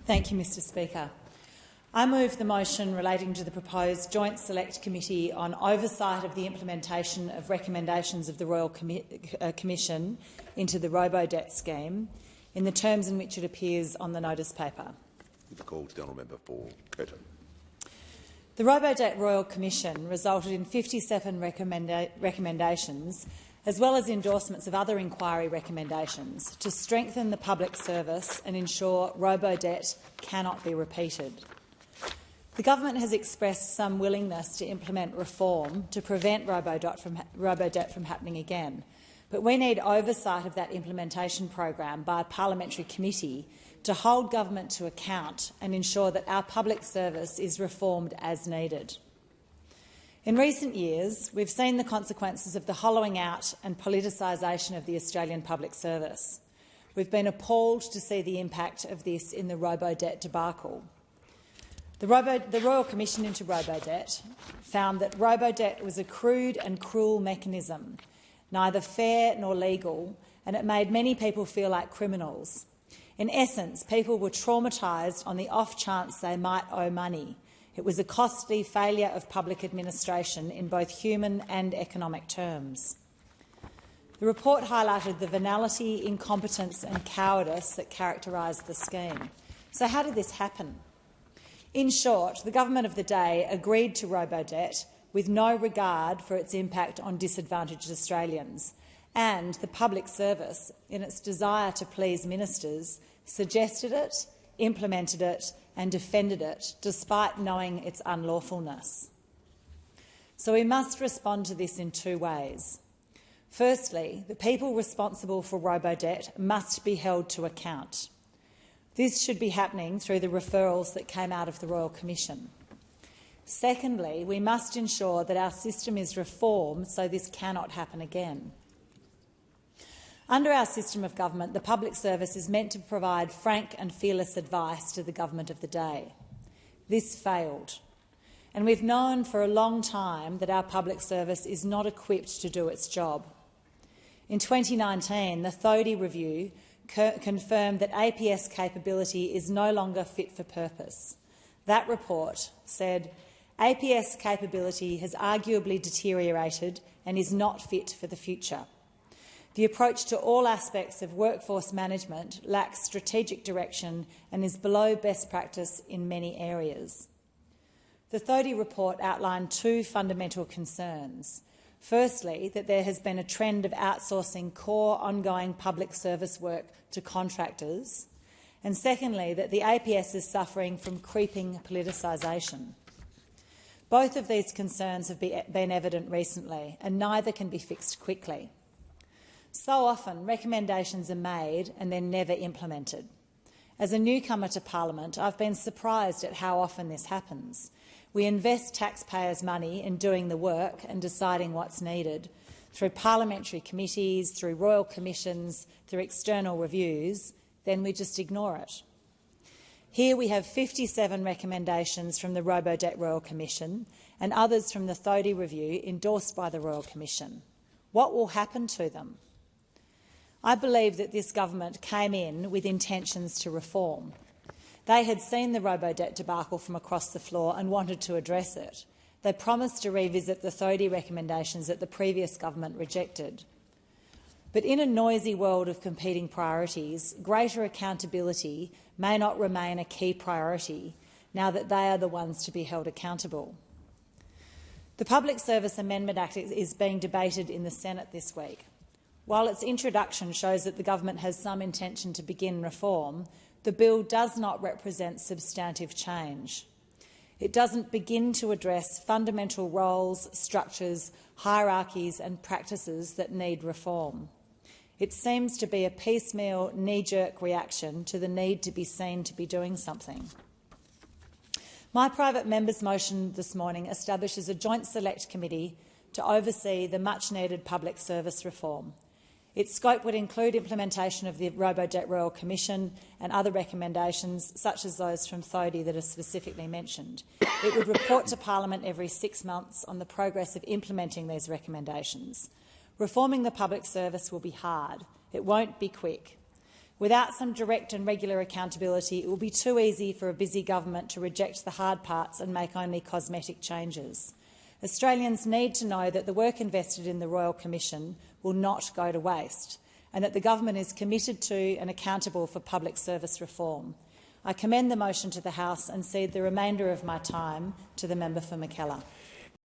Thank you, Mr Speaker. I move the motion relating to the proposed Joint Select Committee on oversight of the implementation of recommendations of the Royal Commission into the Robodebt scheme in the terms in which it appears on the notice paper. The call to the honourable member for Curtin. The Robodebt Royal Commission resulted in 57 recommendations, as well as endorsements of other inquiry recommendations, to strengthen the public service and ensure Robodebt cannot be repeated. The government has expressed some willingness to implement reform to prevent Robodebt from happening again, but we need oversight of that implementation program by a parliamentary committee to hold government to account and ensure that our public service is reformed as needed. In recent years, we've seen the consequences of the hollowing out and politicisation of the Australian public service. We've been appalled to see the impact of this in the Robodebt debacle. The Royal Commission into Robodebt found that Robodebt was a crude and cruel mechanism, neither fair nor legal, and it made many people feel like criminals. In essence, people were traumatised on the off chance they might owe money. It was a costly failure of public administration in both human and economic terms. The report highlighted the venality, incompetence and cowardice that characterised the scheme. So how did this happen? In short, the government of the day agreed to Robodebt with no regard for its impact on disadvantaged Australians, and the public service, in its desire to please ministers, suggested it, implemented it and defended it, despite knowing its unlawfulness. So we must respond to this in two ways. Firstly, the people responsible for Robodebt must be held to account. This should be happening through the referrals that came out of the Royal Commission. Secondly, we must ensure that our system is reformed so this cannot happen again. Under our system of government, the public service is meant to provide frank and fearless advice to the government of the day. This failed, and we've known for a long time that our public service is not equipped to do its job. In 2019, the Thodey review confirmed that APS capability is no longer fit for purpose. That report said APS capability has arguably deteriorated and is not fit for the future. The approach to all aspects of workforce management lacks strategic direction and is below best practice in many areas. The Thodey report outlined two fundamental concerns. Firstly, that there has been a trend of outsourcing core ongoing public service work to contractors, and secondly, that the APS is suffering from creeping politicisation. Both of these concerns have been evident recently, and neither can be fixed quickly. So often, recommendations are made and then never implemented. As a newcomer to Parliament, I've been surprised at how often this happens. We invest taxpayers' money in doing the work and deciding what's needed through parliamentary committees, through royal commissions, through external reviews, then we just ignore it. Here we have 57 recommendations from the Robodebt Royal Commission and others from the Thodey review endorsed by the Royal Commission. What will happen to them? I believe that this government came in with intentions to reform. They had seen the Robodebt debacle from across the floor and wanted to address it. They promised to revisit the Thodey recommendations that the previous government rejected. But in a noisy world of competing priorities, greater accountability may not remain a key priority now that they are the ones to be held accountable. The Public Service Amendment Act is being debated in the Senate this week. While its introduction shows that the government has some intention to begin reform, the bill does not represent substantive change. It doesn't begin to address fundamental roles, structures, hierarchies and practices that need reform. It seems to be a piecemeal, knee-jerk reaction to the need to be seen to be doing something. My private member's motion this morning establishes a joint select committee to oversee the much-needed public service reform. Its scope would include implementation of the Robodebt Royal Commission and other recommendations, such as those from Thodey that are specifically mentioned. It would report to Parliament every 6 months on the progress of implementing these recommendations. Reforming the public service will be hard. It won't be quick. Without some direct and regular accountability, it will be too easy for a busy government to reject the hard parts and make only cosmetic changes. Australians need to know that the work invested in the Royal Commission will not go to waste, and that the government is committed to and accountable for public service reform. I commend the motion to the House and cede the remainder of my time to the member for Mackellar.